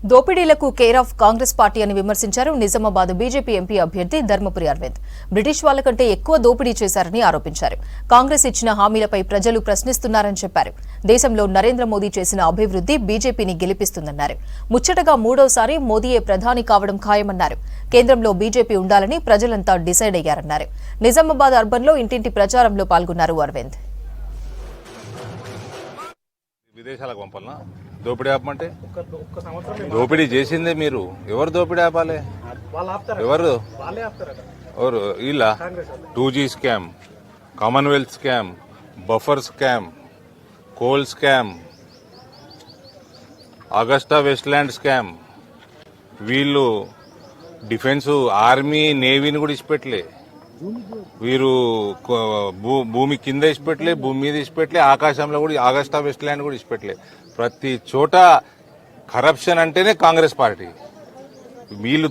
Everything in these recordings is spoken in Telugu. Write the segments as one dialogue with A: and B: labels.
A: దోపిడీలకు కేర్ ఆఫ్ కాంగ్రెస్ పార్టీ అని విమర్శించారు నిజామాబాద్ బీజేపీ ఎంపీ అభ్యర్థి ధర్మపురి అరవింద్. బ్రిటిష్ వాళ్ల కంటే ఎక్కువ దోపిడీ చేశారని ఆరోపించారు. కాంగ్రెస్ ఇచ్చిన హామీలపై ప్రజలు ప్రశ్నిస్తున్నారని చెప్పారు. దేశంలో నరేంద్ర మోదీ చేసిన అభివృద్ధి బీజేపీని గెలిపిస్తుందన్నారు. ముచ్చటగా మూడోసారి మోదీయే ప్రధాని కావడం ఖాయమన్నారు. కేంద్రంలో బీజేపీ ఉండాలని ప్రజలంతా డిసైడ్ అయ్యారన్నారు. నిజామాబాద్ అర్బన్లో ఇంటింటి ప్రచారంలో పాల్గొన్నారు అరవింద్.
B: విదేశాలకు పంపాలనా? దోపిడీ ఆపమంటే దోపిడీ చేసిందే మీరు. ఎవరు దోపిడీ ఆపాలి? ఎవరు ఇలా 2G scam, Commonwealth scam, Bofors scam, coal scam, Agusta Westland scam. వీళ్ళు డిఫెన్స్, ఆర్మీ, నేవీని కూడా ఇచ్చిపెట్టలే. వీరు భూమి కింద ఇచ్చిపెట్టలే, భూమి మీద ఇచ్చిపెట్టలే, ఆకాశంలో కూడా ఆగస్టా వెస్ట్లాండ్ కూడా ఇచ్చిపెట్టలే. ప్రతి చోట కరప్షన్ అంటేనే కాంగ్రెస్ పార్టీ. వీళ్ళు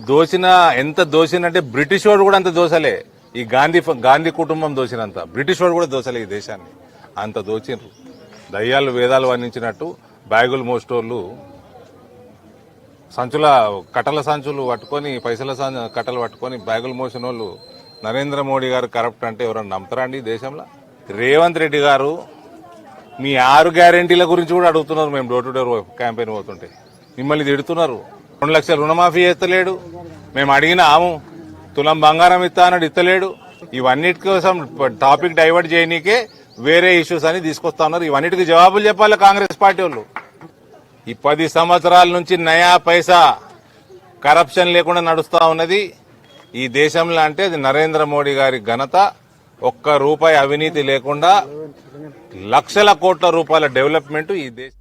B: ఎంత దోసినంటే బ్రిటిష్ వాడు కూడా అంత దోసలే. ఈ గాంధీ కుటుంబం దోసినంత బ్రిటిష్ వాడు కూడా దోసలే ఈ దేశాన్ని. అంత దోచినరు. దయ్యాలు వేదాలు వర్ణించినట్టు బ్యాగులు మోస్టోర్లు కట్టల సంచులు పట్టుకొని, పైసల కట్టలు పట్టుకొని బ్యాగులు మోసిన వాళ్ళు నరేంద్ర మోడీ గారు కరప్ట్ అంటే ఎవరన్నా నమ్ముతారా అండి దేశంలో? రేవంత్ రెడ్డి గారు మీ 6 గ్యారెంటీల గురించి కూడా అడుగుతున్నారు. మేము డోర్ టు డోర్ క్యాంపెయిన్ పోతుంటే మిమ్మల్ని తిడుతున్నారు. 2 లక్షల రుణమాఫీ చేస్తలేడు. మేము అడిగిన తులం బంగారం ఇస్తా అన్నాడు, ఇస్తలేడు. ఇవన్నిటి కోసం టాపిక్ డైవర్ట్ చేయనీకే వేరే ఇష్యూస్ అని తీసుకొస్తా ఉన్నారు. ఇవన్నిటికి జవాబులు చెప్పాలి కాంగ్రెస్ పార్టీ వాళ్ళు. ఈ 10 సంవత్సరాల నుంచి నయా పైసా కరప్షన్ లేకుండా నడుస్తా ఉన్నది ఈ దేశంలో. అంటే అది నరేంద్ర మోడీ గారి ఘనత. ఒక్క రూపాయి అవినీతి లేకుండా లక్షల కోట్ల రూపాయల డెవలప్మెంట్ ఈ దేశం.